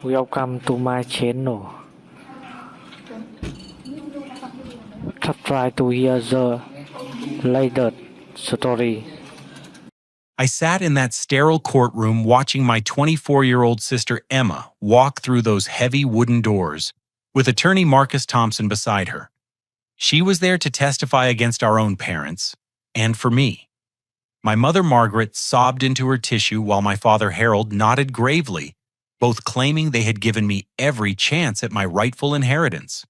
Welcome to my channel. Try to hear the latest story. I sat in that sterile courtroom watching my 24-year-old sister Emma walk through those heavy wooden doors, with attorney Marcus Thompson beside her. She was there to testify against our own parents, and for me. My mother Margaret sobbed into her tissue while my father Harold nodded gravely, both claiming they had given me every chance at my rightful inheritance.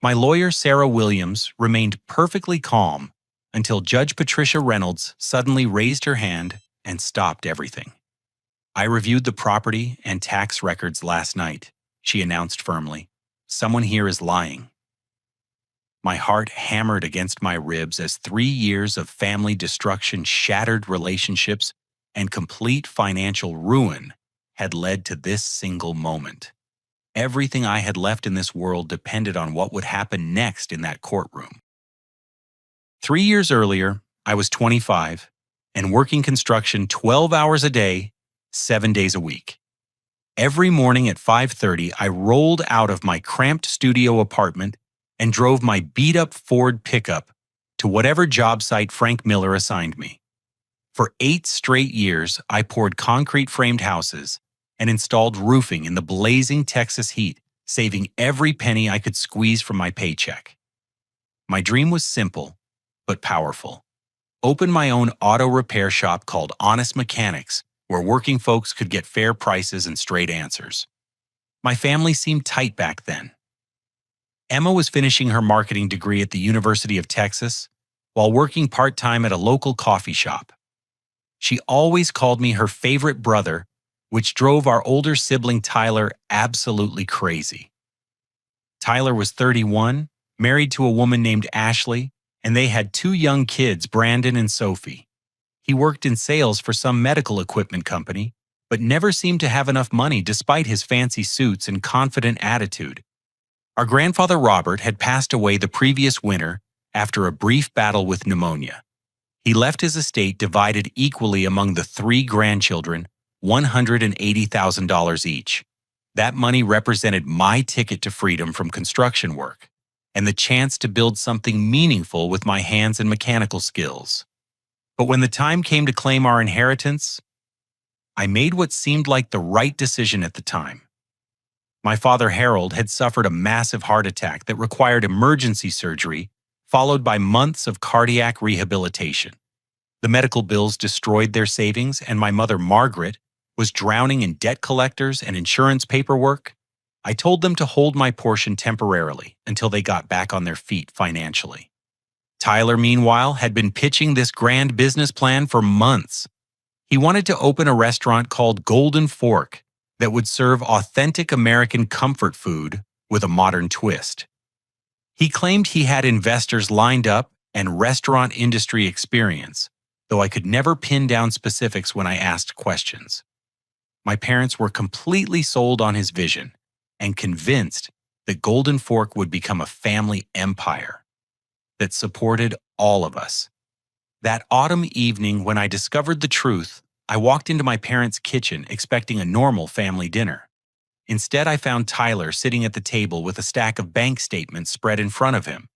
My lawyer Sarah Williams remained perfectly calm until Judge Patricia Reynolds suddenly raised her hand and stopped everything. "I reviewed the property and tax records last night," she announced firmly. "Someone here is lying." My heart hammered against my ribs as 3 years of family destruction, shattered relationships, and complete financial ruin had led to this single moment. Everything I had left in this world depended on what would happen next in that courtroom. 3 years earlier, I was 25 and working construction 12 hours a day, 7 days a week. Every morning at 5:30, I rolled out of my cramped studio apartment and drove my beat-up Ford pickup to whatever job site Frank Miller assigned me. For 8 straight years, I poured concrete-framed houses and installed roofing in the blazing Texas heat, saving every penny I could squeeze from my paycheck. My dream was simple, but powerful. Open my own auto repair shop called Honest Mechanics, where working folks could get fair prices and straight answers. My family seemed tight back then. Emma was finishing her marketing degree at the University of Texas while working part-time at a local coffee shop. She always called me her favorite brother, which drove our older sibling Tyler absolutely crazy. Tyler was 31, married to a woman named Ashley, and they had 2 young kids, Brandon and Sophie. He worked in sales for some medical equipment company, but never seemed to have enough money despite his fancy suits and confident attitude. Our grandfather Robert had passed away the previous winter after a brief battle with pneumonia. He left his estate divided equally among the 3 grandchildren, $180,000 each. That money represented my ticket to freedom from construction work and the chance to build something meaningful with my hands and mechanical skills. But when the time came to claim our inheritance, I made what seemed like the right decision at the time. My father Harold had suffered a massive heart attack that required emergency surgery, followed by months of cardiac rehabilitation. The medical bills destroyed their savings, and my mother Margaret was drowning in debt collectors and insurance paperwork. I told them to hold my portion temporarily until they got back on their feet financially. Tyler, meanwhile, had been pitching this grand business plan for months. He wanted to open a restaurant called Golden Fork that would serve authentic American comfort food with a modern twist. He claimed he had investors lined up and restaurant industry experience, though I could never pin down specifics when I asked questions. My parents were completely sold on his vision and convinced that Golden Fork would become a family empire that supported all of us. That autumn evening when I discovered the truth, I walked into my parents' kitchen expecting a normal family dinner. Instead, I found Tyler sitting at the table with a stack of bank statements spread in front of him.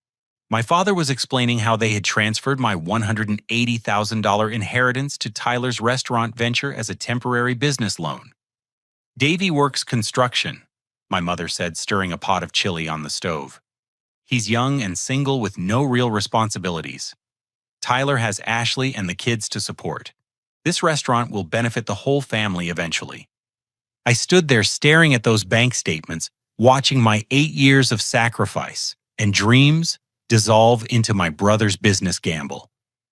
My father was explaining how they had transferred my $180,000 inheritance to Tyler's restaurant venture as a temporary business loan. "Davey works construction," my mother said, stirring a pot of chili on the stove. "He's young and single with no real responsibilities. Tyler has Ashley and the kids to support. This restaurant will benefit the whole family eventually." I stood there staring at those bank statements, watching my 8 years of sacrifice and dreams dissolve into my brother's business gamble.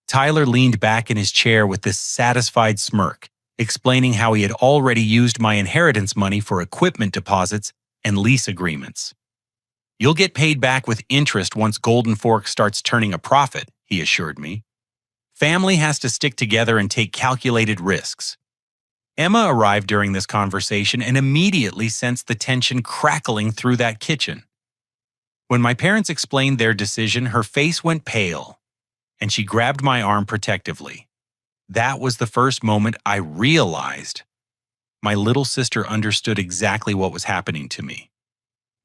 Tyler leaned back in his chair with this satisfied smirk, explaining how he had already used my inheritance money for equipment deposits and lease agreements. "You'll get paid back with interest once Golden Fork starts turning a profit," he assured me. "Family has to stick together and take calculated risks." Emma arrived during this conversation and immediately sensed the tension crackling through that kitchen. When my parents explained their decision, her face went pale, and she grabbed my arm protectively. That was the first moment I realized my little sister understood exactly what was happening to me.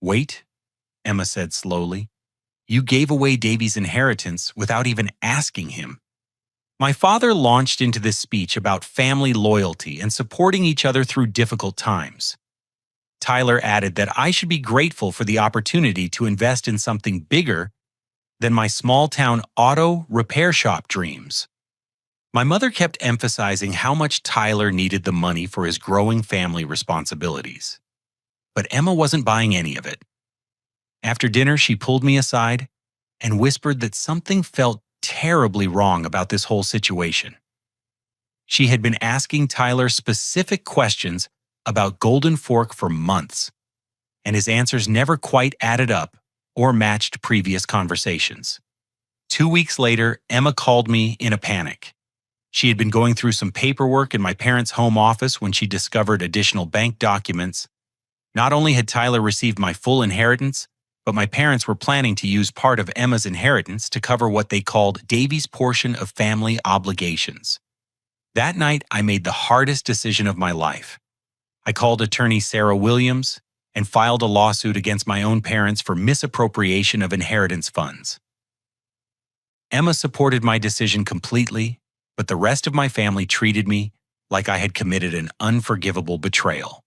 "Wait," Emma said slowly. "You gave away Davy's inheritance without even asking him." My father launched into this speech about family loyalty and supporting each other through difficult times. Tyler added that I should be grateful for the opportunity to invest in something bigger than my small-town auto repair shop dreams. My mother kept emphasizing how much Tyler needed the money for his growing family responsibilities. But Emma wasn't buying any of it. After dinner, she pulled me aside and whispered that something felt terribly wrong about this whole situation. She had been asking Tyler specific questions about Golden Fork for months, and his answers never quite added up or matched previous conversations. 2 weeks later, Emma called me in a panic. She had been going through some paperwork in my parents' home office when she discovered additional bank documents. Not only had Tyler received my full inheritance, but my parents were planning to use part of Emma's inheritance to cover what they called Davy's portion of family obligations. That night, I made the hardest decision of my life. I called attorney Sarah Williams and filed a lawsuit against my own parents for misappropriation of inheritance funds. Emma supported my decision completely, but the rest of my family treated me like I had committed an unforgivable betrayal.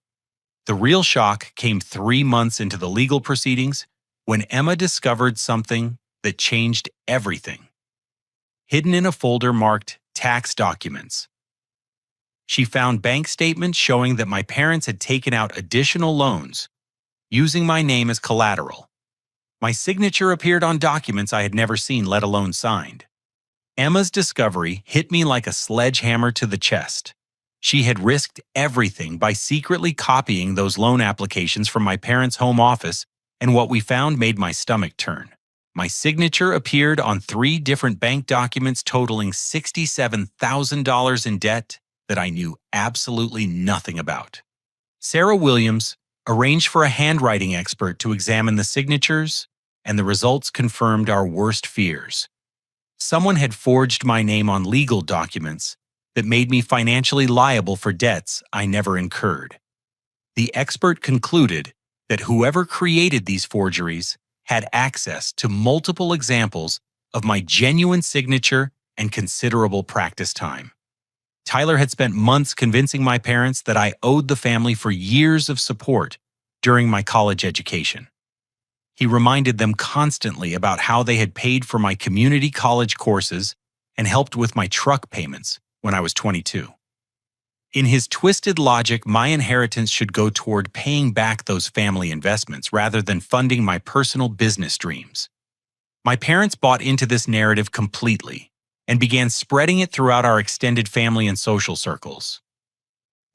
The real shock came 3 months into the legal proceedings when Emma discovered something that changed everything. Hidden in a folder marked tax documents, she found bank statements showing that my parents had taken out additional loans, using my name as collateral. My signature appeared on documents I had never seen, let alone signed. Emma's discovery hit me like a sledgehammer to the chest. She had risked everything by secretly copying those loan applications from my parents' home office, and what we found made my stomach turn. My signature appeared on 3 different bank documents totaling $67,000 in debt that I knew absolutely nothing about. Sarah Williams arranged for a handwriting expert to examine the signatures, and the results confirmed our worst fears. Someone had forged my name on legal documents that made me financially liable for debts I never incurred. The expert concluded that whoever created these forgeries had access to multiple examples of my genuine signature and considerable practice time. Tyler had spent months convincing my parents that I owed the family for years of support during my college education. He reminded them constantly about how they had paid for my community college courses and helped with my truck payments when I was 22. In his twisted logic, my inheritance should go toward paying back those family investments rather than funding my personal business dreams. My parents bought into this narrative completely and began spreading it throughout our extended family and social circles.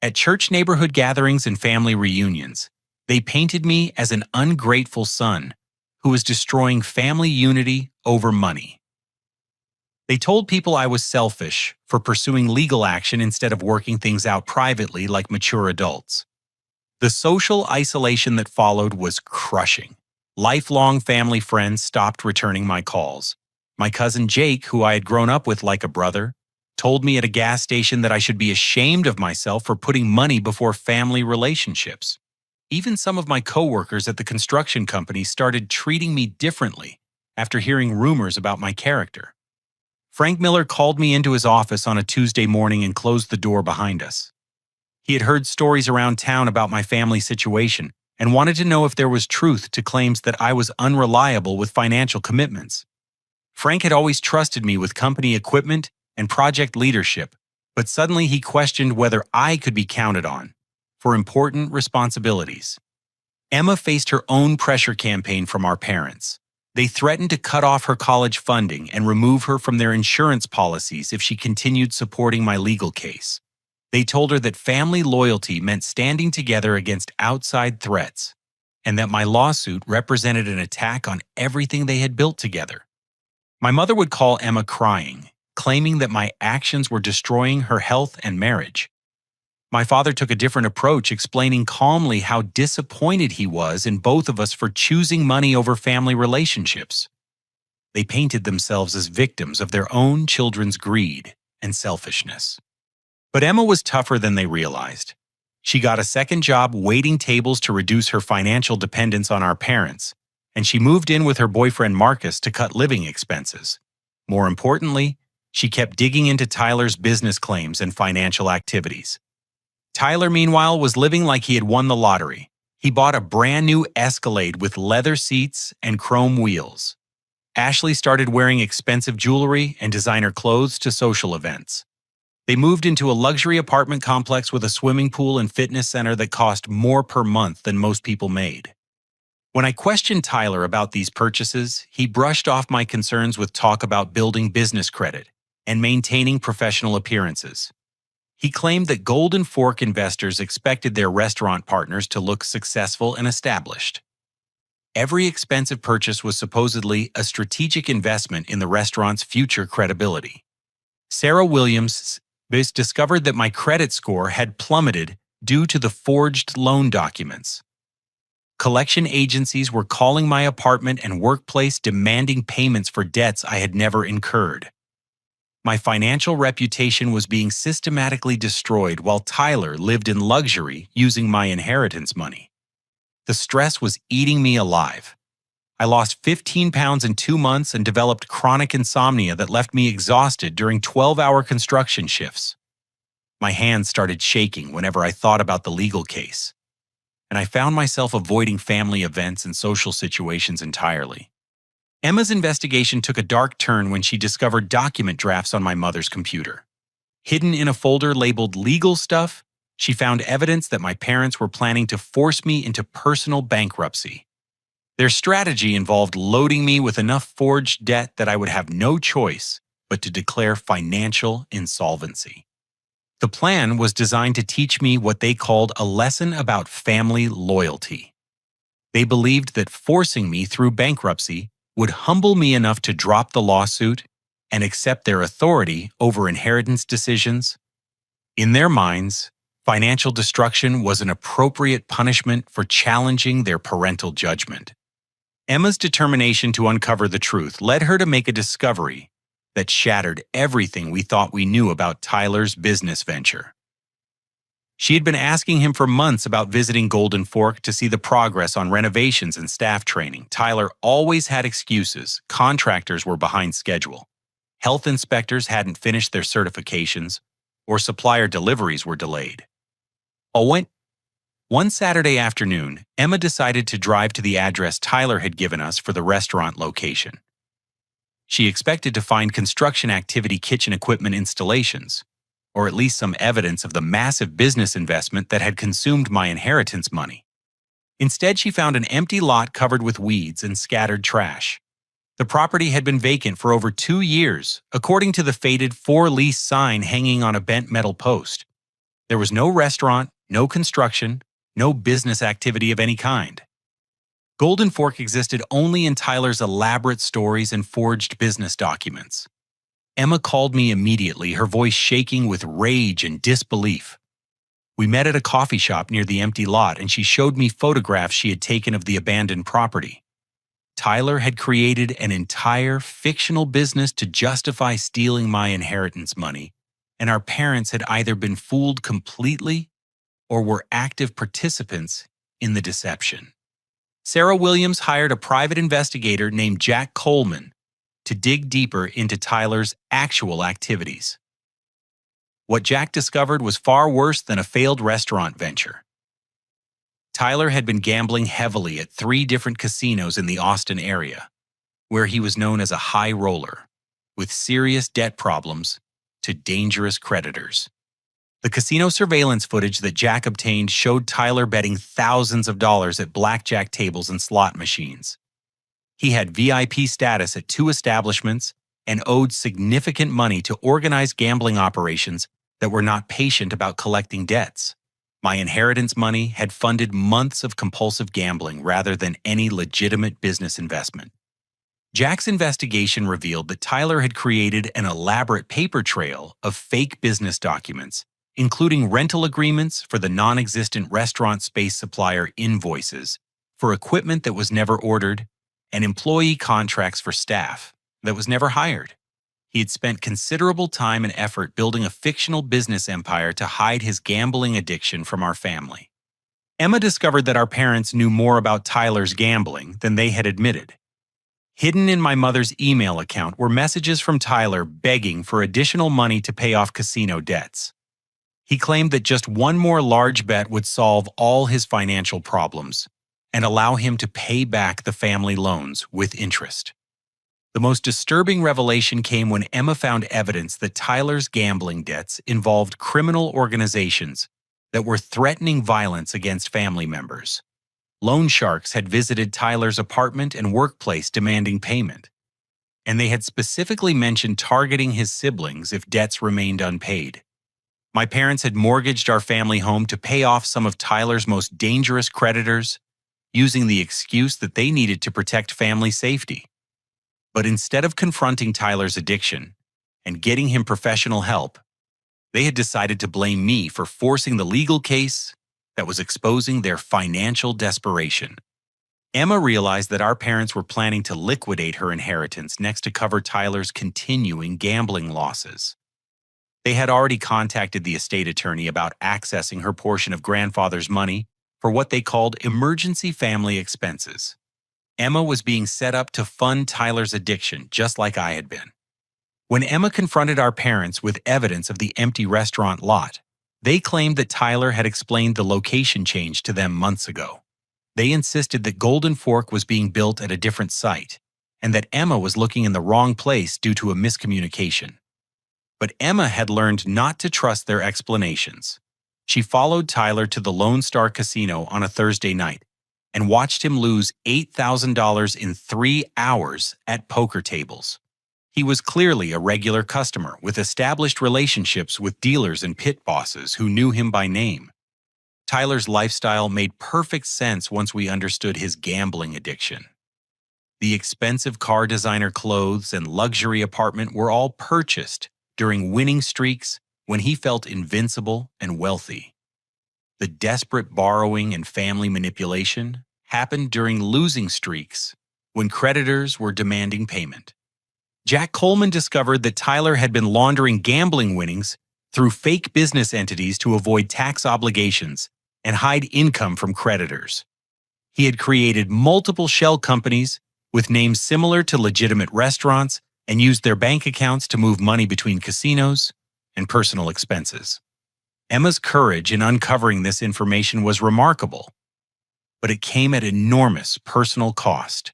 At church neighborhood gatherings and family reunions, they painted me as an ungrateful son who was destroying family unity over money. They told people I was selfish for pursuing legal action instead of working things out privately like mature adults. The social isolation that followed was crushing. Lifelong family friends stopped returning my calls. My cousin Jake, who I had grown up with like a brother, told me at a gas station that I should be ashamed of myself for putting money before family relationships. Even some of my coworkers at the construction company started treating me differently after hearing rumors about my character. Frank Miller called me into his office on a Tuesday morning and closed the door behind us. He had heard stories around town about my family situation and wanted to know if there was truth to claims that I was unreliable with financial commitments. Frank had always trusted me with company equipment and project leadership, but suddenly he questioned whether I could be counted on for important responsibilities. Emma faced her own pressure campaign from our parents. They threatened to cut off her college funding and remove her from their insurance policies if she continued supporting my legal case. They told her that family loyalty meant standing together against outside threats, and that my lawsuit represented an attack on everything they had built together. My mother would call Emma crying, claiming that my actions were destroying her health and marriage. My father took a different approach, explaining calmly how disappointed he was in both of us for choosing money over family relationships. They painted themselves as victims of their own children's greed and selfishness. But Emma was tougher than they realized. She got a second job waiting tables to reduce her financial dependence on our parents, and she moved in with her boyfriend Marcus to cut living expenses. More importantly, she kept digging into Tyler's business claims and financial activities. Tyler, meanwhile, was living like he had won the lottery. He bought a brand new Escalade with leather seats and chrome wheels. Ashley started wearing expensive jewelry and designer clothes to social events. They moved into a luxury apartment complex with a swimming pool and fitness center that cost more per month than most people made. When I questioned Tyler about these purchases, he brushed off my concerns with talk about building business credit and maintaining professional appearances. He claimed that Golden Fork investors expected their restaurant partners to look successful and established. Every expensive purchase was supposedly a strategic investment in the restaurant's future credibility. Sarah Williams discovered that my credit score had plummeted due to the forged loan documents. Collection agencies were calling my apartment and workplace demanding payments for debts I had never incurred. My financial reputation was being systematically destroyed while Tyler lived in luxury using my inheritance money. The stress was eating me alive. I lost 15 pounds in 2 months and developed chronic insomnia that left me exhausted during 12-hour construction shifts. My hands started shaking whenever I thought about the legal case, and I found myself avoiding family events and social situations entirely. Emma's investigation took a dark turn when she discovered document drafts on my mother's computer. Hidden in a folder labeled legal stuff, she found evidence that my parents were planning to force me into personal bankruptcy. Their strategy involved loading me with enough forged debt that I would have no choice but to declare financial insolvency. The plan was designed to teach me what they called a lesson about family loyalty. They believed that forcing me through bankruptcy would humble me enough to drop the lawsuit and accept their authority over inheritance decisions. In their minds, financial destruction was an appropriate punishment for challenging their parental judgment. Emma's determination to uncover the truth led her to make a discovery that shattered everything we thought we knew about Tyler's business venture. She had been asking him for months about visiting Golden Fork to see the progress on renovations and staff training. Tyler always had excuses. Contractors were behind schedule. Health inspectors hadn't finished their certifications, or supplier deliveries were delayed. One Saturday afternoon, Emma decided to drive to the address Tyler had given us for the restaurant location. She expected to find construction activity kitchen equipment installations, or at least some evidence of the massive business investment that had consumed my inheritance money. Instead, she found an empty lot covered with weeds and scattered trash. The property had been vacant for over 2 years, according to the faded for lease sign hanging on a bent metal post. There was no restaurant, no construction, no business activity of any kind. Golden Fork existed only in Tyler's elaborate stories and forged business documents. Emma called me immediately, her voice shaking with rage and disbelief. We met at a coffee shop near the empty lot, and she showed me photographs she had taken of the abandoned property. Tyler had created an entire fictional business to justify stealing my inheritance money, and our parents had either been fooled completely or were active participants in the deception. Sarah Williams hired a private investigator named Jack Coleman to dig deeper into Tyler's actual activities. What Jack discovered was far worse than a failed restaurant venture. Tyler had been gambling heavily at 3 different casinos in the Austin area, where he was known as a high roller, with serious debt problems to dangerous creditors. The casino surveillance footage that Jack obtained showed Tyler betting thousands of dollars at blackjack tables and slot machines. He had VIP status at 2 establishments and owed significant money to organized gambling operations that were not patient about collecting debts. My inheritance money had funded months of compulsive gambling rather than any legitimate business investment. Jack's investigation revealed that Tyler had created an elaborate paper trail of fake business documents, including rental agreements for the non-existent restaurant space supplier invoices for equipment that was never ordered, and employee contracts for staff that was never hired. He had spent considerable time and effort building a fictional business empire to hide his gambling addiction from our family. Emma discovered that our parents knew more about Tyler's gambling than they had admitted. Hidden in my mother's email account were messages from Tyler begging for additional money to pay off casino debts. He claimed that just one more large bet would solve all his financial problems and allow him to pay back the family loans with interest. The most disturbing revelation came when Emma found evidence that Tyler's gambling debts involved criminal organizations that were threatening violence against family members. Loan sharks had visited Tyler's apartment and workplace demanding payment, and they had specifically mentioned targeting his siblings if debts remained unpaid. My parents had mortgaged our family home to pay off some of Tyler's most dangerous creditors, using the excuse that they needed to protect family safety. But instead of confronting Tyler's addiction and getting him professional help, they had decided to blame me for forcing the legal case that was exposing their financial desperation. Emma realized that our parents were planning to liquidate her inheritance next to cover Tyler's continuing gambling losses. They had already contacted the estate attorney about accessing her portion of grandfather's money for what they called emergency family expenses. Emma was being set up to fund Tyler's addiction, just like I had been. When Emma confronted our parents with evidence of the empty restaurant lot, they claimed that Tyler had explained the location change to them months ago. They insisted that Golden Fork was being built at a different site, and that Emma was looking in the wrong place due to a miscommunication. But Emma had learned not to trust their explanations. She followed Tyler to the Lone Star Casino on a Thursday night and watched him lose $8,000 in 3 hours at poker tables. He was clearly a regular customer with established relationships with dealers and pit bosses who knew him by name. Tyler's lifestyle made perfect sense once we understood his gambling addiction. The expensive car designer clothes and luxury apartment were all purchased during winning streaks when he felt invincible and wealthy. The desperate borrowing and family manipulation happened during losing streaks when creditors were demanding payment. Jack Coleman discovered that Tyler had been laundering gambling winnings through fake business entities to avoid tax obligations and hide income from creditors. He had created multiple shell companies with names similar to legitimate restaurants and used their bank accounts to move money between casinos and personal expenses. Emma's courage in uncovering this information was remarkable, but it came at enormous personal cost.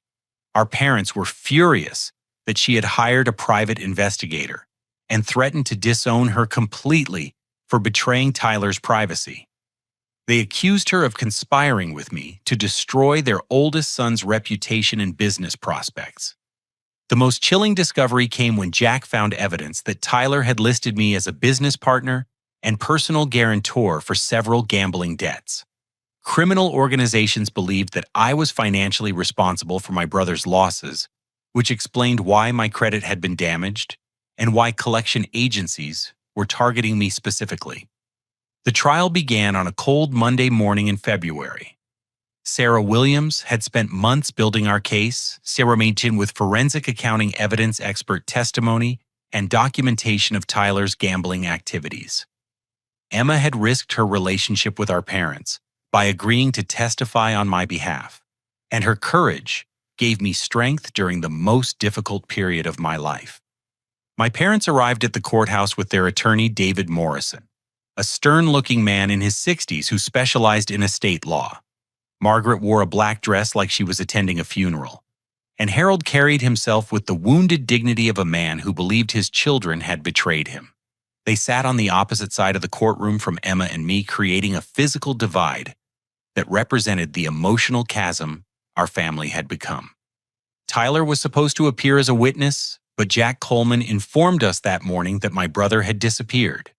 Our parents were furious that she had hired a private investigator and threatened to disown her completely for betraying Tyler's privacy. They accused her of conspiring with me to destroy their oldest son's reputation and business prospects. The most chilling discovery came when Jack found evidence that Tyler had listed me as a business partner and personal guarantor for several gambling debts. Criminal organizations believed that I was financially responsible for my brother's losses, which explained why my credit had been damaged and why collection agencies were targeting me specifically. The trial began on a cold Monday morning in February. Sarah Williams had spent months building our case, cemented with forensic accounting evidence expert testimony and documentation of Tyler's gambling activities. Emma had risked her relationship with our parents by agreeing to testify on my behalf, and her courage gave me strength during the most difficult period of my life. My parents arrived at the courthouse with their attorney, David Morrison, a stern-looking man in his 60s who specialized in estate law. Margaret wore a black dress like she was attending a funeral, and Harold carried himself with the wounded dignity of a man who believed his children had betrayed him. They sat on the opposite side of the courtroom from Emma and me, creating a physical divide that represented the emotional chasm our family had become. Tyler was supposed to appear as a witness, but Jack Coleman informed us that morning that my brother had disappeared.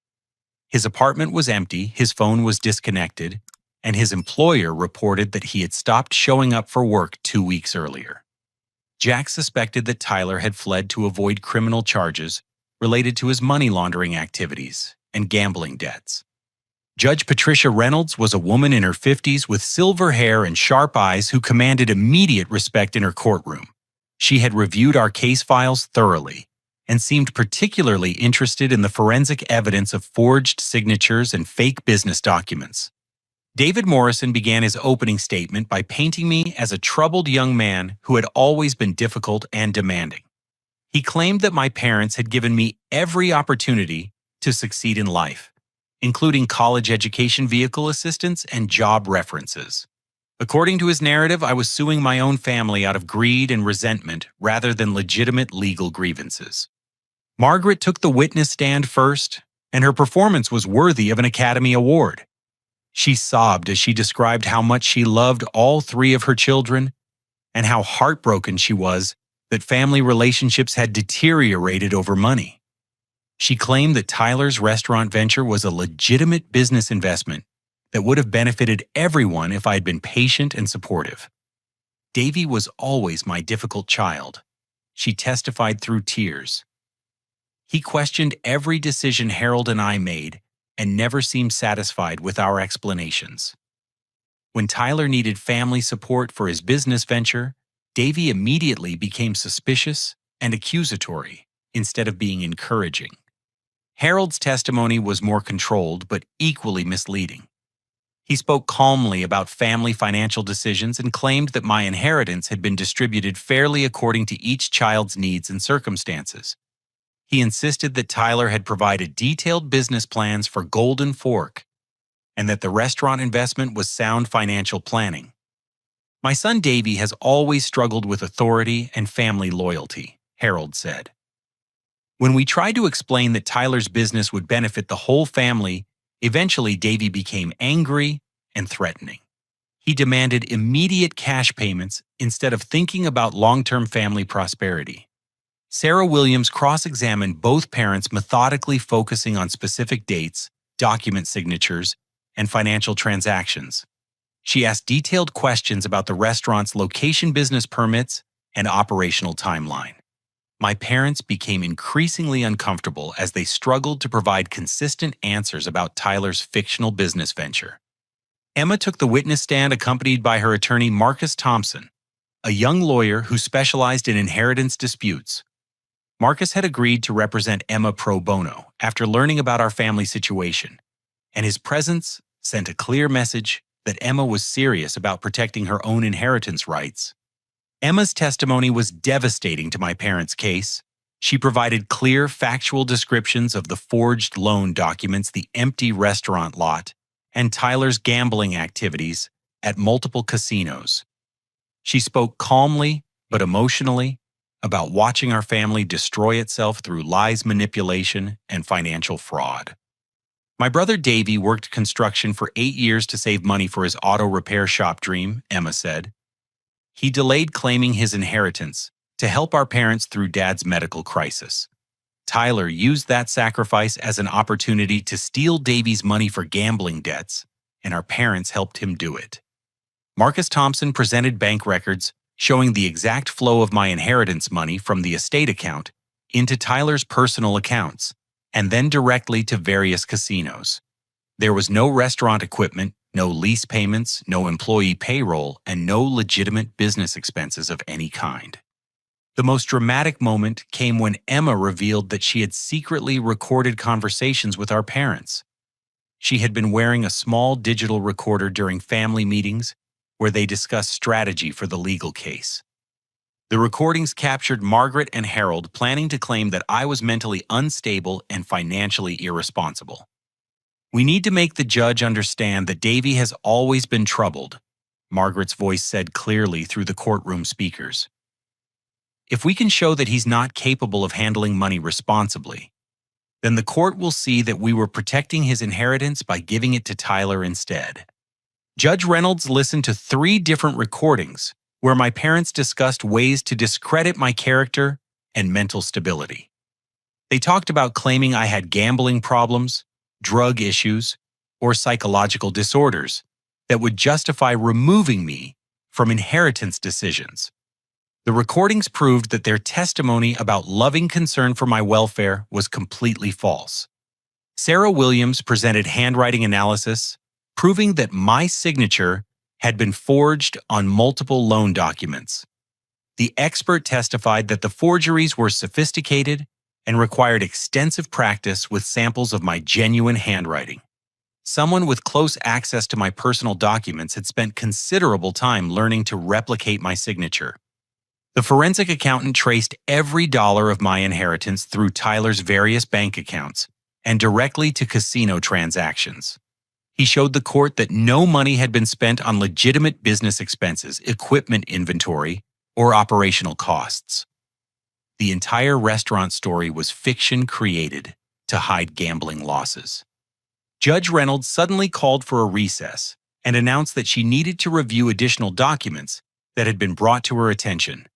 His apartment was empty, his phone was disconnected, and his employer reported that he had stopped showing up for work 2 weeks earlier. Jack suspected that Tyler had fled to avoid criminal charges related to his money laundering activities and gambling debts. Judge Patricia Reynolds was a woman in her 50s with silver hair and sharp eyes who commanded immediate respect in her courtroom. She had reviewed our case files thoroughly and seemed particularly interested in the forensic evidence of forged signatures and fake business documents. David Morrison began his opening statement by painting me as a troubled young man who had always been difficult and demanding. He claimed that my parents had given me every opportunity to succeed in life, including college education vehicle assistance and job references. According to his narrative, I was suing my own family out of greed and resentment rather than legitimate legal grievances. Margaret took the witness stand first, and her performance was worthy of an Academy Award. She sobbed as she described how much she loved all three of her children and how heartbroken she was that family relationships had deteriorated over money. She claimed that Tyler's restaurant venture was a legitimate business investment that would have benefited everyone if I had been patient and supportive. Davy was always my difficult child, she testified through tears. He questioned every decision Harold and I made and never seemed satisfied with our explanations. When Tyler needed family support for his business venture, Davy immediately became suspicious and accusatory instead of being encouraging. Harold's testimony was more controlled but equally misleading. He spoke calmly about family financial decisions and claimed that my inheritance had been distributed fairly according to each child's needs and circumstances. He insisted that Tyler had provided detailed business plans for Golden Fork and that the restaurant investment was sound financial planning. My son Davy has always struggled with authority and family loyalty, Harold said. When we tried to explain that Tyler's business would benefit the whole family, eventually Davy became angry and threatening. He demanded immediate cash payments instead of thinking about long-term family prosperity. Sarah Williams cross-examined both parents, methodically focusing on specific dates, document signatures, and financial transactions. She asked detailed questions about the restaurant's location, business permits, and operational timeline. My parents became increasingly uncomfortable as they struggled to provide consistent answers about Tyler's fictional business venture. Emma took the witness stand accompanied by her attorney Marcus Thompson, a young lawyer who specialized in inheritance disputes. Marcus had agreed to represent Emma pro bono after learning about our family situation, and his presence sent a clear message that Emma was serious about protecting her own inheritance rights. Emma's testimony was devastating to my parents' case. She provided clear, factual descriptions of the forged loan documents, the empty restaurant lot, and Tyler's gambling activities at multiple casinos. She spoke calmly but emotionally about watching our family destroy itself through lies, manipulation, and financial fraud. My brother Davy worked construction for 8 years to save money for his auto repair shop dream, Emma said. He delayed claiming his inheritance to help our parents through Dad's medical crisis. Tyler used that sacrifice as an opportunity to steal Davy's money for gambling debts, and our parents helped him do it. Marcus Thompson presented bank records showing the exact flow of my inheritance money from the estate account into Tyler's personal accounts, and then directly to various casinos. There was no restaurant equipment, no lease payments, no employee payroll, and no legitimate business expenses of any kind. The most dramatic moment came when Emma revealed that she had secretly recorded conversations with our parents. She had been wearing a small digital recorder during family meetings where they discussed strategy for the legal case. The recordings captured Margaret and Harold planning to claim that I was mentally unstable and financially irresponsible. "We need to make the judge understand that Davy has always been troubled," Margaret's voice said clearly through the courtroom speakers. "If we can show that he's not capable of handling money responsibly, then the court will see that we were protecting his inheritance by giving it to Tyler instead." Judge Reynolds listened to 3 different recordings where my parents discussed ways to discredit my character and mental stability. They talked about claiming I had gambling problems, drug issues, or psychological disorders that would justify removing me from inheritance decisions. The recordings proved that their testimony about loving concern for my welfare was completely false. Sarah Williams presented handwriting analysis, proving that my signature had been forged on multiple loan documents. The expert testified that the forgeries were sophisticated and required extensive practice with samples of my genuine handwriting. Someone with close access to my personal documents had spent considerable time learning to replicate my signature. The forensic accountant traced every dollar of my inheritance through Tyler's various bank accounts and directly to casino transactions. He showed the court that no money had been spent on legitimate business expenses, equipment inventory, or operational costs. The entire restaurant story was fiction created to hide gambling losses. Judge Reynolds suddenly called for a recess and announced that she needed to review additional documents that had been brought to her attention.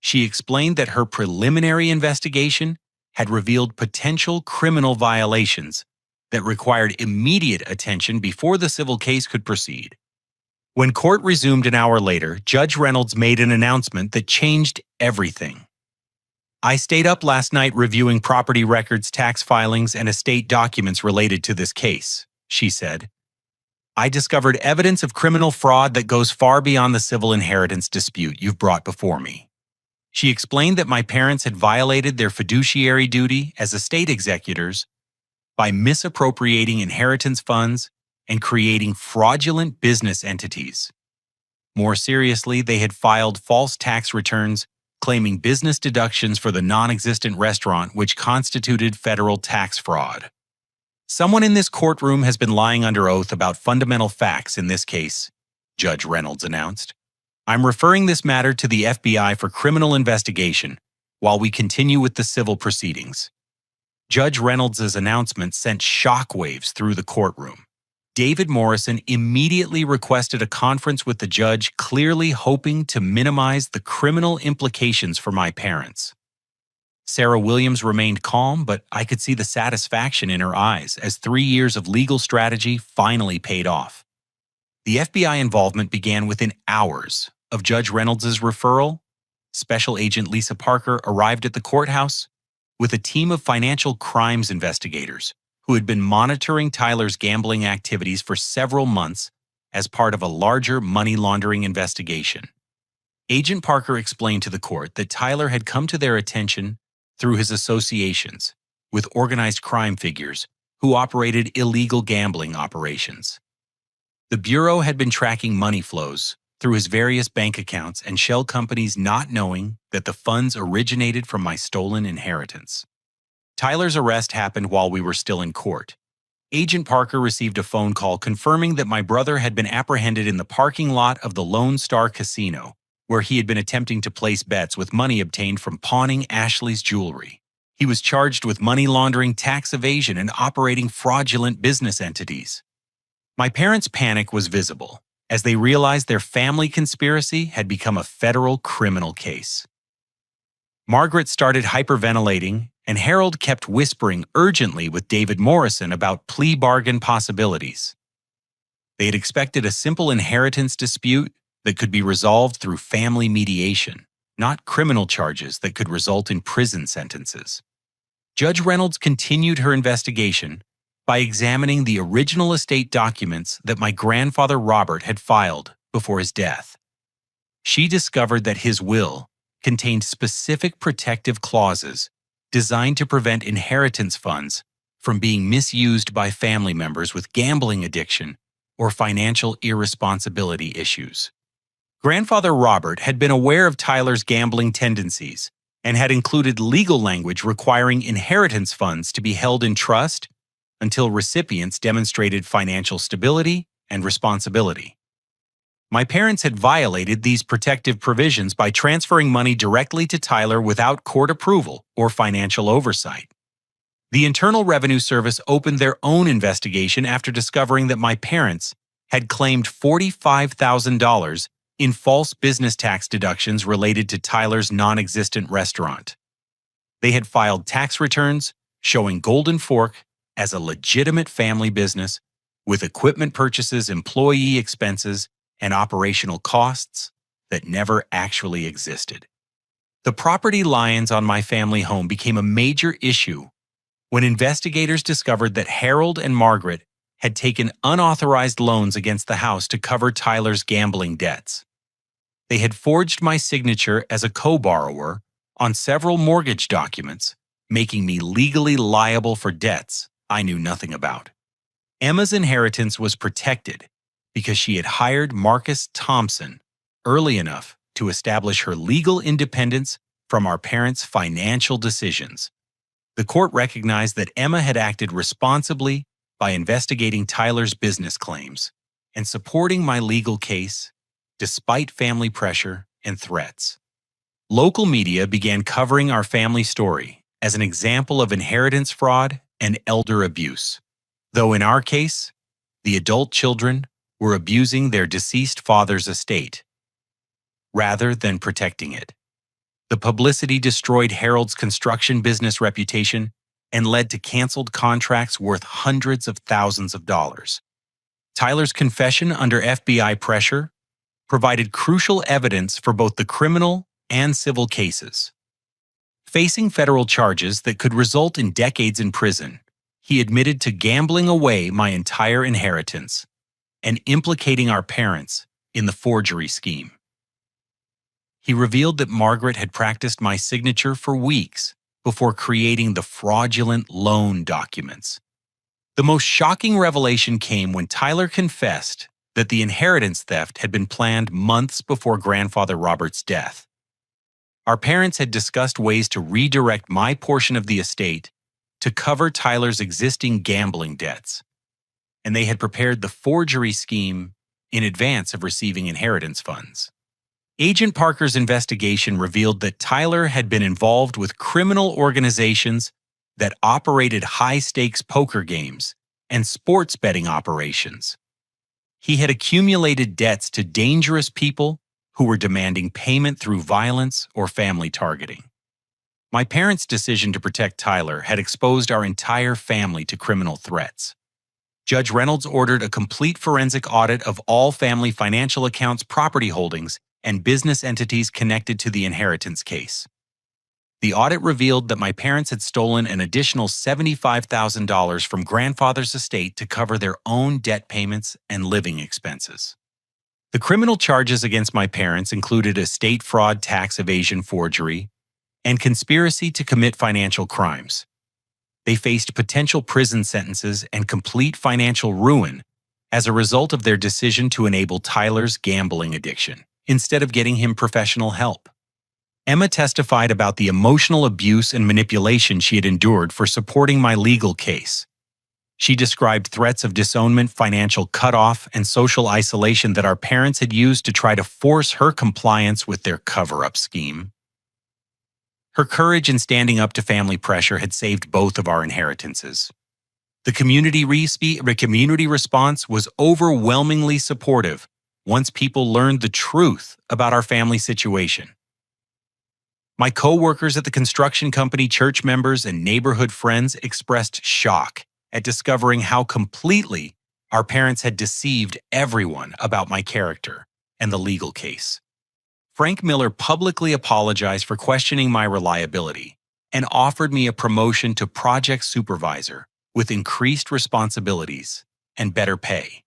She explained that her preliminary investigation had revealed potential criminal violations that required immediate attention before the civil case could proceed. When court resumed an hour later, Judge Reynolds made an announcement that changed everything. "I stayed up last night reviewing property records, tax filings, and estate documents related to this case," she said. "I discovered evidence of criminal fraud that goes far beyond the civil inheritance dispute you've brought before me." She explained that my parents had violated their fiduciary duty as estate executors by misappropriating inheritance funds and creating fraudulent business entities. More seriously, they had filed false tax returns claiming business deductions for the non-existent restaurant, which constituted federal tax fraud. "Someone in this courtroom has been lying under oath about fundamental facts in this case," Judge Reynolds announced. "I'm referring this matter to the FBI for criminal investigation while we continue with the civil proceedings." Judge Reynolds' announcement sent shockwaves through the courtroom. David Morrison immediately requested a conference with the judge, clearly hoping to minimize the criminal implications for my parents. Sarah Williams remained calm, but I could see the satisfaction in her eyes as 3 years of legal strategy finally paid off. The FBI involvement began within hours of Judge Reynolds' referral. Special Agent Lisa Parker arrived at the courthouse with a team of financial crimes investigators who had been monitoring Tyler's gambling activities for several months as part of a larger money laundering investigation. Agent Parker explained to the court that Tyler had come to their attention through his associations with organized crime figures who operated illegal gambling operations. The Bureau had been tracking money flows through his various bank accounts and shell companies, not knowing that the funds originated from my stolen inheritance. Tyler's arrest happened while we were still in court. Agent Parker received a phone call confirming that my brother had been apprehended in the parking lot of the Lone Star Casino, where he had been attempting to place bets with money obtained from pawning Ashley's jewelry. He was charged with money laundering, tax evasion, and operating fraudulent business entities. My parents' panic was visible as they realized their family conspiracy had become a federal criminal case. Margaret started hyperventilating, and Harold kept whispering urgently with David Morrison about plea bargain possibilities. They had expected a simple inheritance dispute that could be resolved through family mediation, not criminal charges that could result in prison sentences. Judge Reynolds continued her investigation by examining the original estate documents that my grandfather Robert had filed before his death. She discovered that his will contained specific protective clauses designed to prevent inheritance funds from being misused by family members with gambling addiction or financial irresponsibility issues. Grandfather Robert had been aware of Tyler's gambling tendencies and had included legal language requiring inheritance funds to be held in trust until recipients demonstrated financial stability and responsibility. My parents had violated these protective provisions by transferring money directly to Tyler without court approval or financial oversight. The Internal Revenue Service opened their own investigation after discovering that my parents had claimed $45,000 in false business tax deductions related to Tyler's non-existent restaurant. They had filed tax returns showing Golden Fork as a legitimate family business with equipment purchases, employee expenses, and operational costs that never actually existed. The property lines on my family home became a major issue when investigators discovered that Harold and Margaret had taken unauthorized loans against the house to cover Tyler's gambling debts. They had forged my signature as a co-borrower on several mortgage documents, making me legally liable for debts I knew nothing about. Emma's inheritance was protected because she had hired Marcus Thompson early enough to establish her legal independence from our parents' financial decisions. The court recognized that Emma had acted responsibly by investigating Tyler's business claims and supporting my legal case despite family pressure and threats. Local media began covering our family story as an example of inheritance fraud and elder abuse, though in our case, the adult children were abusing their deceased father's estate rather than protecting it. The publicity destroyed Harold's construction business reputation and led to canceled contracts worth hundreds of thousands of dollars. Tyler's confession under FBI pressure provided crucial evidence for both the criminal and civil cases. Facing federal charges that could result in decades in prison, he admitted to gambling away my entire inheritance and implicating our parents in the forgery scheme. He revealed that Margaret had practiced my signature for weeks before creating the fraudulent loan documents. The most shocking revelation came when Tyler confessed that the inheritance theft had been planned months before grandfather Robert's death. Our parents had discussed ways to redirect my portion of the estate to cover Tyler's existing gambling debts, and they had prepared the forgery scheme in advance of receiving inheritance funds. Agent Parker's investigation revealed that Tyler had been involved with criminal organizations that operated high-stakes poker games and sports betting operations. He had accumulated debts to dangerous people who were demanding payment through violence or family targeting. My parents' decision to protect Tyler had exposed our entire family to criminal threats. Judge Reynolds ordered a complete forensic audit of all family financial accounts, property holdings, and business entities connected to the inheritance case. The audit revealed that my parents had stolen an additional $75,000 from grandfather's estate to cover their own debt payments and living expenses. The criminal charges against my parents included estate fraud, tax evasion, forgery, and conspiracy to commit financial crimes. They faced potential prison sentences and complete financial ruin as a result of their decision to enable Tyler's gambling addiction instead of getting him professional help. Emma testified about the emotional abuse and manipulation she had endured for supporting my legal case. She described threats of disownment, financial cutoff, and social isolation that our parents had used to try to force her compliance with their cover-up scheme. Her courage in standing up to family pressure had saved both of our inheritances. The community response was overwhelmingly supportive once people learned the truth about our family situation. My co-workers at the construction company, church members, and neighborhood friends expressed shock at discovering how completely our parents had deceived everyone about my character and the legal case. Frank Miller publicly apologized for questioning my reliability and offered me a promotion to project supervisor with increased responsibilities and better pay.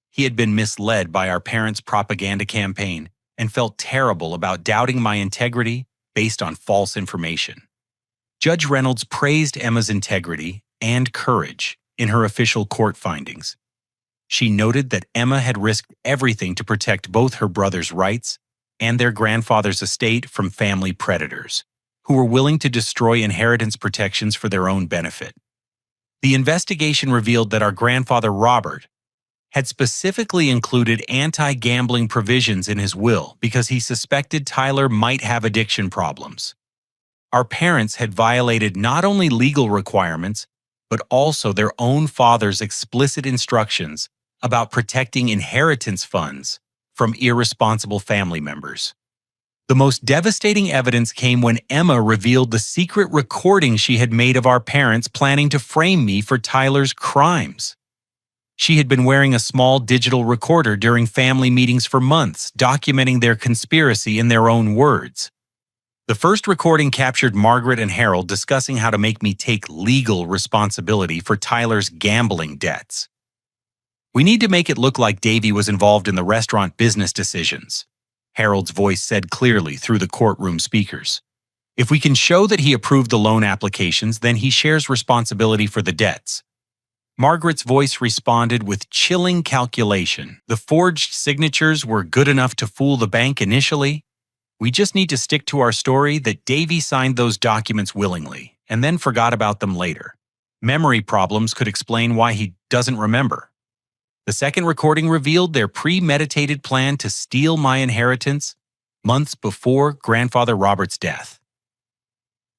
He had been misled by our parents' propaganda campaign and felt terrible about doubting my integrity based on false information. Judge Reynolds praised Emma's integrity and courage in her official court findings. She noted that Emma had risked everything to protect both her brother's rights and their grandfather's estate from family predators, who were willing to destroy inheritance protections for their own benefit. The investigation revealed that our grandfather Robert had specifically included anti-gambling provisions in his will because he suspected Tyler might have addiction problems. Our parents had violated not only legal requirements, but also their own father's explicit instructions about protecting inheritance funds from irresponsible family members. The most devastating evidence came when Emma revealed the secret recording she had made of our parents planning to frame me for Tyler's crimes. She had been wearing a small digital recorder during family meetings for months, documenting their conspiracy in their own words. The first recording captured Margaret and Harold discussing how to make me take legal responsibility for Tyler's gambling debts. "We need to make it look like Davy was involved in the restaurant business decisions," Harold's voice said clearly through the courtroom speakers. If we can show that he approved the loan applications, then he shares responsibility for the debts. Margaret's voice responded with chilling calculation. The forged signatures were good enough to fool the bank initially. We just need to stick to our story that Davy signed those documents willingly and then forgot about them later. Memory problems could explain why he doesn't remember. The second recording revealed their premeditated plan to steal my inheritance months before grandfather Robert's death.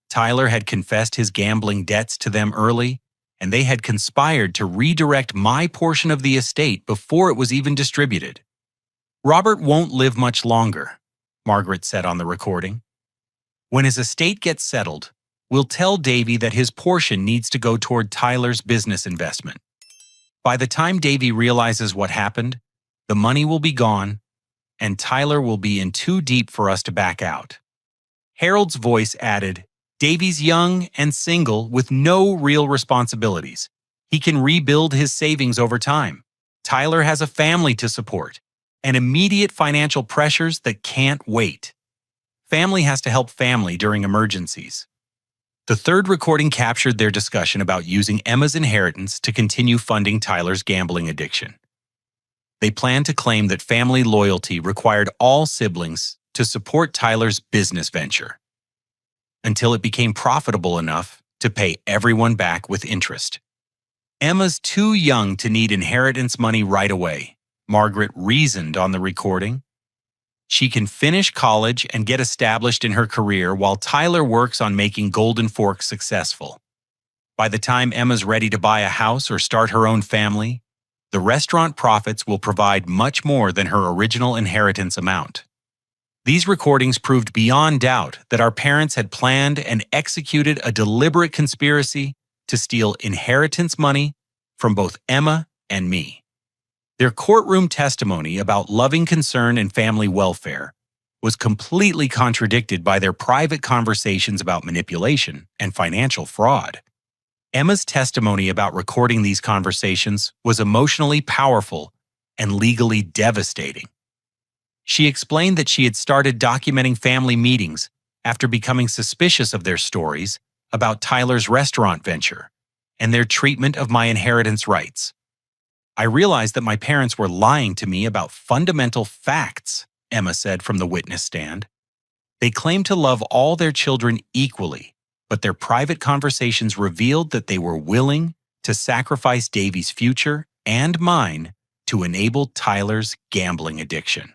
Tyler had confessed his gambling debts to them early, and they had conspired to redirect my portion of the estate before it was even distributed. "Robert won't live much longer," Margaret said on the recording. "When his estate gets settled, we'll tell Davy that his portion needs to go toward Tyler's business investment. By the time Davy realizes what happened, the money will be gone, and Tyler will be in too deep for us to back out." Harold's voice added, "Davy's young and single with no real responsibilities. He can rebuild his savings over time. Tyler has a family to support and immediate financial pressures that can't wait. Family has to help family during emergencies." The third recording captured their discussion about using Emma's inheritance to continue funding Tyler's gambling addiction. They planned to claim that family loyalty required all siblings to support Tyler's business venture, until it became profitable enough to pay everyone back with interest. "Emma's too young to need inheritance money right away," Margaret reasoned on the recording. "She can finish college and get established in her career while Tyler works on making Golden Fork successful. By the time Emma's ready to buy a house or start her own family, the restaurant profits will provide much more than her original inheritance amount." These recordings proved beyond doubt that our parents had planned and executed a deliberate conspiracy to steal inheritance money from both Emma and me. Their courtroom testimony about loving concern and family welfare was completely contradicted by their private conversations about manipulation and financial fraud. Emma's testimony about recording these conversations was emotionally powerful and legally devastating. She explained that she had started documenting family meetings after becoming suspicious of their stories about Tyler's restaurant venture and their treatment of my inheritance rights. "I realized that my parents were lying to me about fundamental facts," Emma said from the witness stand. "They claimed to love all their children equally, but their private conversations revealed that they were willing to sacrifice Davy's future and mine to enable Tyler's gambling addiction."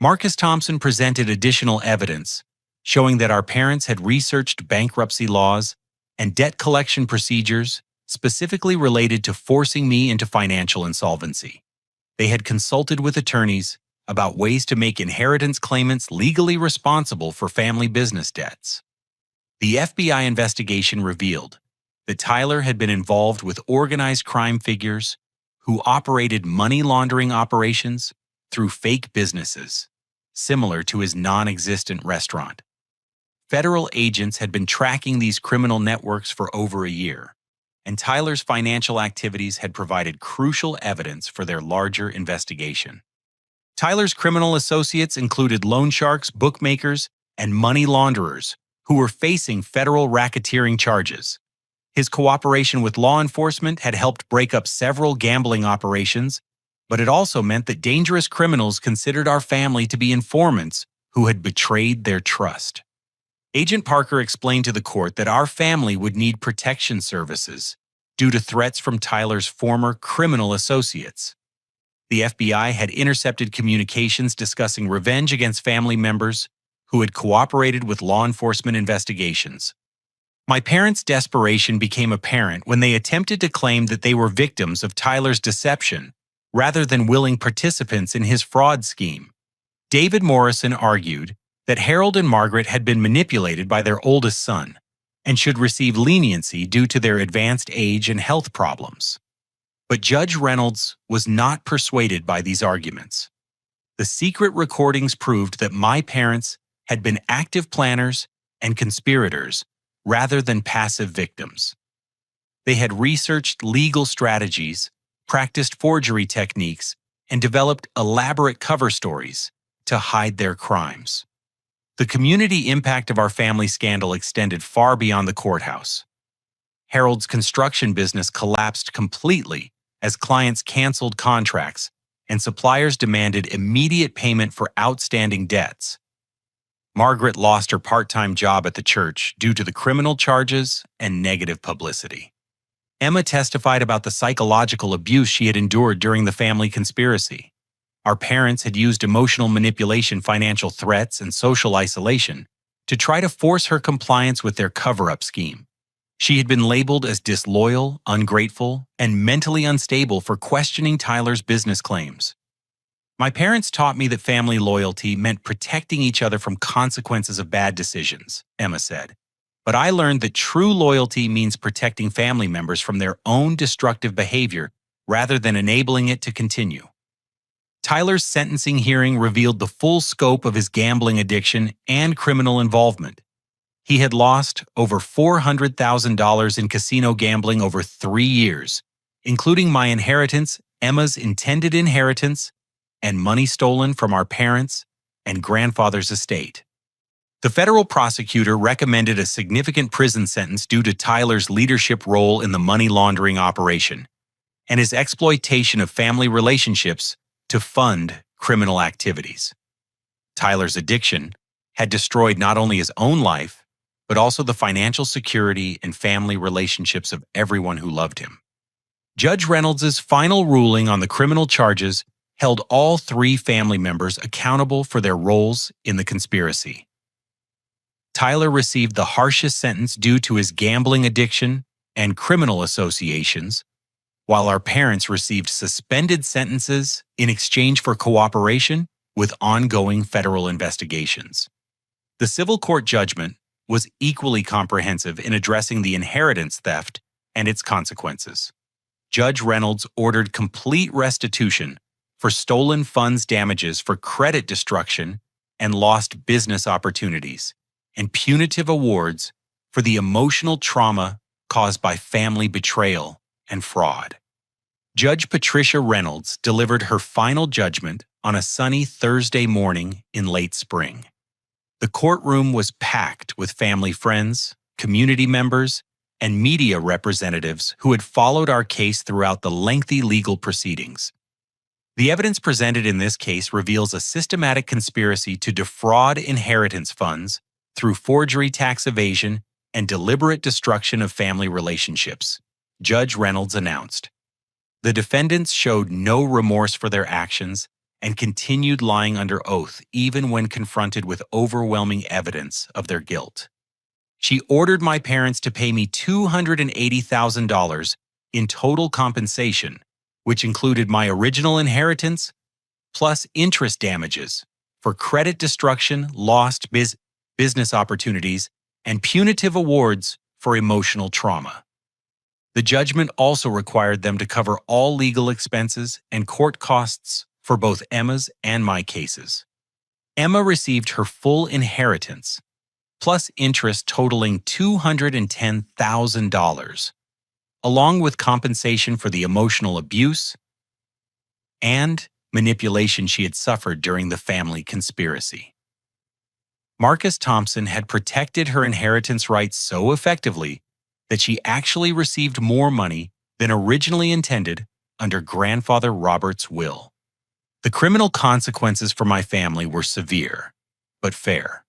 Marcus Thompson presented additional evidence showing that our parents had researched bankruptcy laws and debt collection procedures specifically related to forcing me into financial insolvency. They had consulted with attorneys about ways to make inheritance claimants legally responsible for family business debts. The FBI investigation revealed that Tyler had been involved with organized crime figures who operated money laundering operations through fake businesses, similar to his non-existent restaurant. Federal agents had been tracking these criminal networks for over a year, and Tyler's financial activities had provided crucial evidence for their larger investigation. Tyler's criminal associates included loan sharks, bookmakers, and money launderers who were facing federal racketeering charges. His cooperation with law enforcement had helped break up several gambling operations, but it also meant that dangerous criminals considered our family to be informants who had betrayed their trust. Agent Parker explained to the court that our family would need protection services due to threats from Tyler's former criminal associates. The FBI had intercepted communications discussing revenge against family members who had cooperated with law enforcement investigations. My parents' desperation became apparent when they attempted to claim that they were victims of Tyler's deception rather than willing participants in his fraud scheme. David Morrison argued that Harold and Margaret had been manipulated by their oldest son and should receive leniency due to their advanced age and health problems. But Judge Reynolds was not persuaded by these arguments. The secret recordings proved that my parents had been active planners and conspirators rather than passive victims. They had researched legal strategies, practiced forgery techniques, and developed elaborate cover stories to hide their crimes. The community impact of our family scandal extended far beyond the courthouse. Harold's construction business collapsed completely as clients canceled contracts and suppliers demanded immediate payment for outstanding debts. Margaret lost her part-time job at the church due to the criminal charges and negative publicity. Emma testified about the psychological abuse she had endured during the family conspiracy. Our parents had used emotional manipulation, financial threats, and social isolation to try to force her compliance with their cover-up scheme. She had been labeled as disloyal, ungrateful, and mentally unstable for questioning Tyler's business claims. My parents taught me that family loyalty meant protecting each other from consequences of bad decisions, Emma said. But I learned that true loyalty means protecting family members from their own destructive behavior rather than enabling it to continue. Tyler's sentencing hearing revealed the full scope of his gambling addiction and criminal involvement. He had lost over $400,000 in casino gambling over 3 years, including my inheritance, Emma's intended inheritance, and money stolen from our parents' and grandfather's estate. The federal prosecutor recommended a significant prison sentence due to Tyler's leadership role in the money laundering operation and his exploitation of family relationships to fund criminal activities. Tyler's addiction had destroyed not only his own life, but also the financial security and family relationships of everyone who loved him. Judge Reynolds' final ruling on the criminal charges held all 3 family members accountable for their roles in the conspiracy. Tyler received the harshest sentence due to his gambling addiction and criminal associations, while our parents received suspended sentences in exchange for cooperation with ongoing federal investigations. The civil court judgment was equally comprehensive in addressing the inheritance theft and its consequences. Judge Reynolds ordered complete restitution for stolen funds damages for credit destruction and lost business opportunities, and punitive awards for the emotional trauma caused by family betrayal and fraud. Judge Patricia Reynolds delivered her final judgment on a sunny Thursday morning in late spring. The courtroom was packed with family friends, community members, and media representatives who had followed our case throughout the lengthy legal proceedings. The evidence presented in this case reveals a systematic conspiracy to defraud inheritance funds through forgery, tax evasion, and deliberate destruction of family relationships, Judge Reynolds announced. The defendants showed no remorse for their actions and continued lying under oath even when confronted with overwhelming evidence of their guilt. She ordered my parents to pay me $280,000 in total compensation, which included my original inheritance plus interest damages for credit destruction, lost business opportunities, and punitive awards for emotional trauma. The judgment also required them to cover all legal expenses and court costs for both Emma's and my cases. Emma received her full inheritance, plus interest totaling $210,000, along with compensation for the emotional abuse and manipulation she had suffered during the family conspiracy. Marcus Thompson had protected her inheritance rights so effectively that she actually received more money than originally intended under grandfather Robert's will. The criminal consequences for my family were severe, but fair.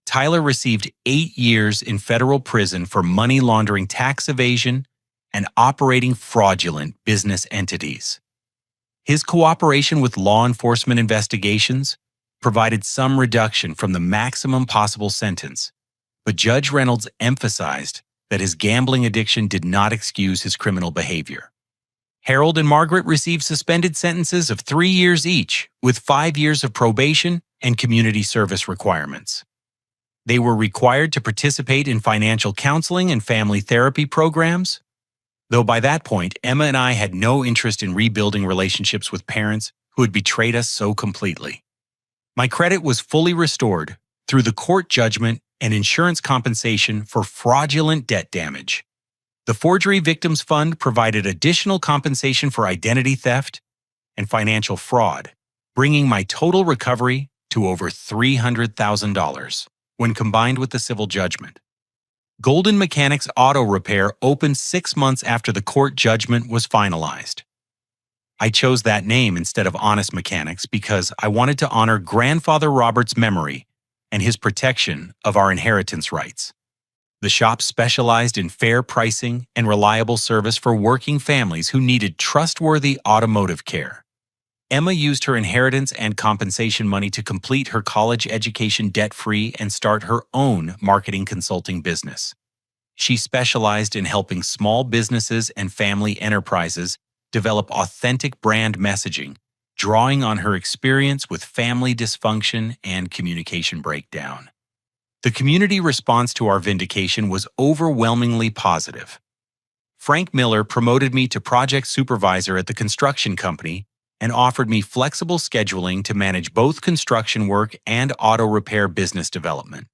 Tyler received 8 years in federal prison for money laundering, tax evasion, and operating fraudulent business entities. His cooperation with law enforcement investigations provided some reduction from the maximum possible sentence, but Judge Reynolds emphasized that his gambling addiction did not excuse his criminal behavior. Harold and Margaret received suspended sentences of 3 years each, with 5 years of probation and community service requirements. They were required to participate in financial counseling and family therapy programs, though by that point, Emma and I had no interest in rebuilding relationships with parents who had betrayed us so completely. My credit was fully restored through the court judgment and insurance compensation for fraudulent debt damage. The Forgery Victims Fund provided additional compensation for identity theft and financial fraud, bringing my total recovery to over $300,000 when combined with the civil judgment. Golden Mechanics Auto Repair opened 6 months after the court judgment was finalized. I chose that name instead of Honest Mechanics because I wanted to honor Grandfather Robert's memory and his protection of our inheritance rights. The shop specialized in fair pricing and reliable service for working families who needed trustworthy automotive care. Emma used her inheritance and compensation money to complete her college education debt-free and start her own marketing consulting business. She specialized in helping small businesses and family enterprises develop authentic brand messaging, drawing on her experience with family dysfunction and communication breakdown. The community response to our vindication was overwhelmingly positive. Frank Miller promoted me to project supervisor at the construction company and offered me flexible scheduling to manage both construction work and auto repair business development.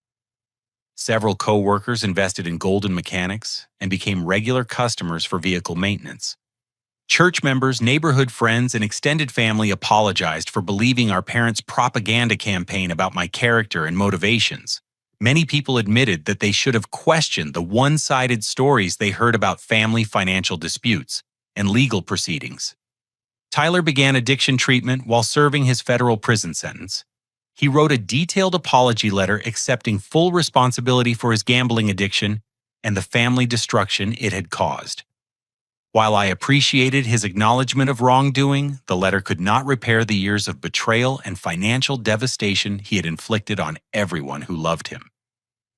Several co-workers invested in Golden Mechanics and became regular customers for vehicle maintenance. Church members, neighborhood friends, and extended family apologized for believing our parents' propaganda campaign about my character and motivations. Many people admitted that they should have questioned the one-sided stories they heard about family financial disputes and legal proceedings. Tyler began addiction treatment while serving his federal prison sentence. He wrote a detailed apology letter accepting full responsibility for his gambling addiction and the family destruction it had caused. While I appreciated his acknowledgement of wrongdoing, the letter could not repair the years of betrayal and financial devastation he had inflicted on everyone who loved him.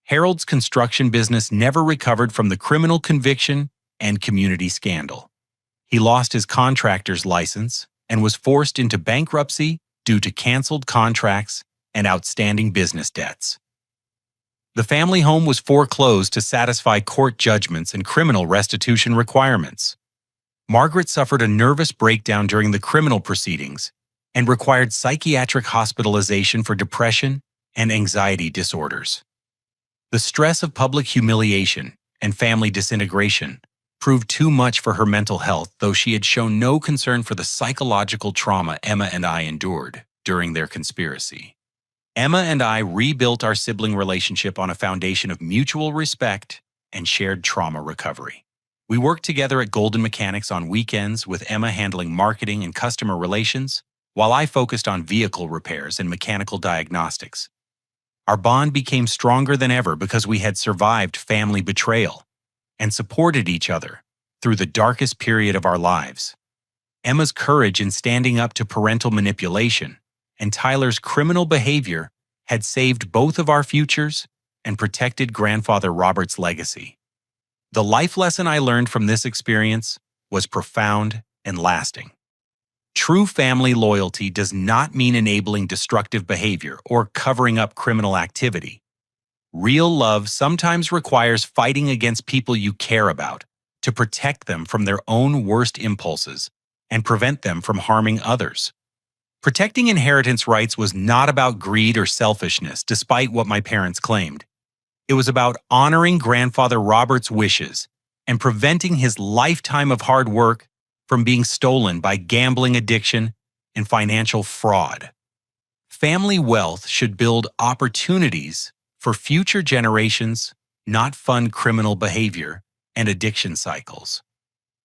Harold's construction business never recovered from the criminal conviction and community scandal. He lost his contractor's license and was forced into bankruptcy due to canceled contracts and outstanding business debts. The family home was foreclosed to satisfy court judgments and criminal restitution requirements. Margaret suffered a nervous breakdown during the criminal proceedings and required psychiatric hospitalization for depression and anxiety disorders. The stress of public humiliation and family disintegration proved too much for her mental health, though she had shown no concern for the psychological trauma Emma and I endured during their conspiracy. Emma and I rebuilt our sibling relationship on a foundation of mutual respect and shared trauma recovery. We worked together at Golden Mechanics on weekends, with Emma handling marketing and customer relations, while I focused on vehicle repairs and mechanical diagnostics. Our bond became stronger than ever because we had survived family betrayal and supported each other through the darkest period of our lives. Emma's courage in standing up to parental manipulation and Tyler's criminal behavior had saved both of our futures and protected Grandfather Robert's legacy. The life lesson I learned from this experience was profound and lasting. True family loyalty does not mean enabling destructive behavior or covering up criminal activity. Real love sometimes requires fighting against people you care about to protect them from their own worst impulses and prevent them from harming others. Protecting inheritance rights was not about greed or selfishness, despite what my parents claimed. It was about honoring Grandfather Robert's wishes and preventing his lifetime of hard work from being stolen by gambling addiction and financial fraud. Family wealth should build opportunities for future generations, not fund criminal behavior and addiction cycles.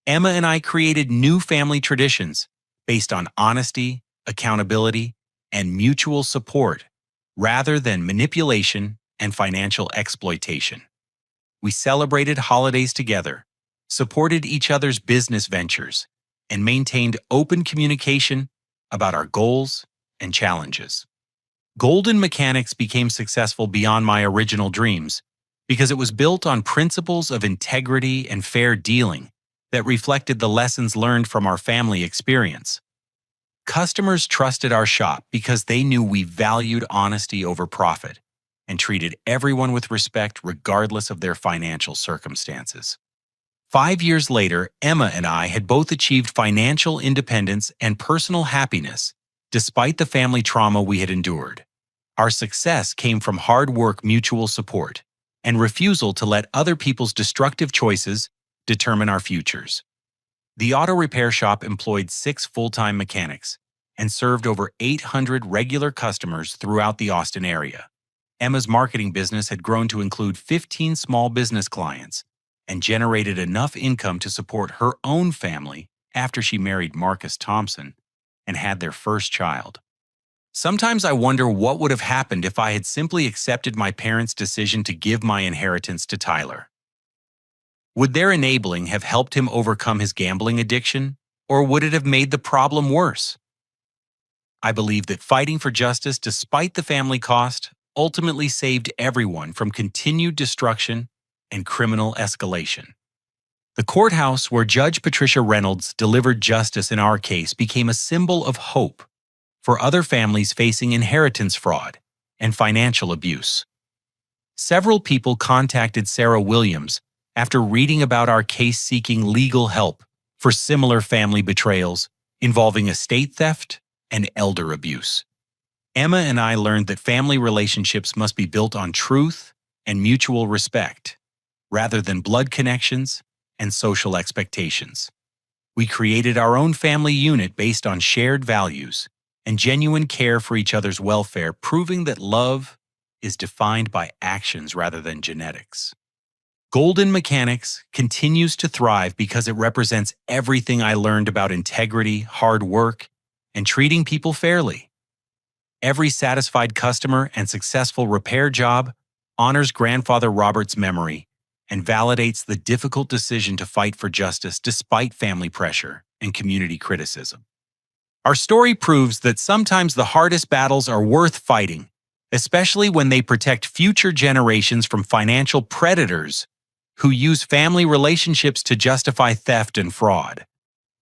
Emma and I created new family traditions based on honesty, accountability, and mutual support, rather than manipulation and financial exploitation. We celebrated holidays together, supported each other's business ventures, and maintained open communication about our goals and challenges. Golden Mechanics became successful beyond my original dreams because it was built on principles of integrity and fair dealing that reflected the lessons learned from our family experience. Customers trusted our shop because they knew we valued honesty over profit and treated everyone with respect regardless of their financial circumstances. 5 years later, Emma and I had both achieved financial independence and personal happiness despite the family trauma we had endured. Our success came from hard work, mutual support, and refusal to let other people's destructive choices determine our futures. The auto repair shop employed 6 full-time mechanics and served over 800 regular customers throughout the Austin area. Emma's marketing business had grown to include 15 small business clients and generated enough income to support her own family after she married Marcus Thompson and had their first child. Sometimes I wonder what would have happened if I had simply accepted my parents' decision to give my inheritance to Tyler. Would their enabling have helped him overcome his gambling addiction, or would it have made the problem worse? I believe that fighting for justice despite the family cost ultimately saved everyone from continued destruction and criminal escalation. The courthouse where Judge Patricia Reynolds delivered justice in our case became a symbol of hope for other families facing inheritance fraud and financial abuse. Several people contacted Sarah Williams after reading about our case seeking legal help for similar family betrayals involving estate theft and elder abuse. Emma and I learned that family relationships must be built on truth and mutual respect, rather than blood connections and social expectations. We created our own family unit based on shared values and genuine care for each other's welfare, proving that love is defined by actions rather than genetics. Golden Mechanics continues to thrive because it represents everything I learned about integrity, hard work, and treating people fairly. Every satisfied customer and successful repair job honors Grandfather Robert's memory and validates the difficult decision to fight for justice despite family pressure and community criticism. Our story proves that sometimes the hardest battles are worth fighting, especially when they protect future generations from financial predators who use family relationships to justify theft and fraud.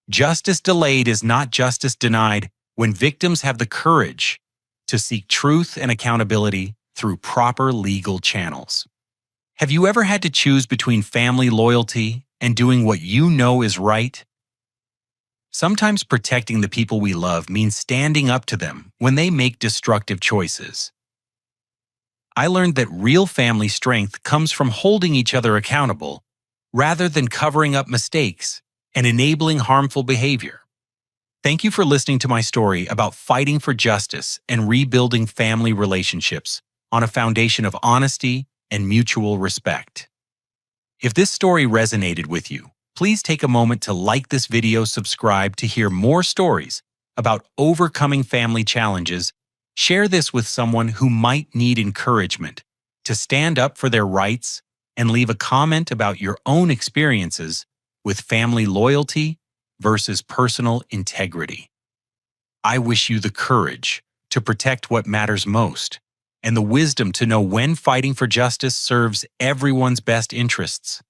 Justice delayed is not justice denied when victims have the courage to seek truth and accountability through proper legal channels. Have you ever had to choose between family loyalty and doing what you know is right? Sometimes protecting the people we love means standing up to them when they make destructive choices. I learned that real family strength comes from holding each other accountable rather than covering up mistakes and enabling harmful behavior. Thank you for listening to my story about fighting for justice and rebuilding family relationships on a foundation of honesty and mutual respect. If this story resonated with you, please take a moment to like this video, subscribe to hear more stories about overcoming family challenges. Share this with someone who might need encouragement to stand up for their rights, and leave a comment about your own experiences with family loyalty versus personal integrity. I wish you the courage to protect what matters most and the wisdom to know when fighting for justice serves everyone's best interests.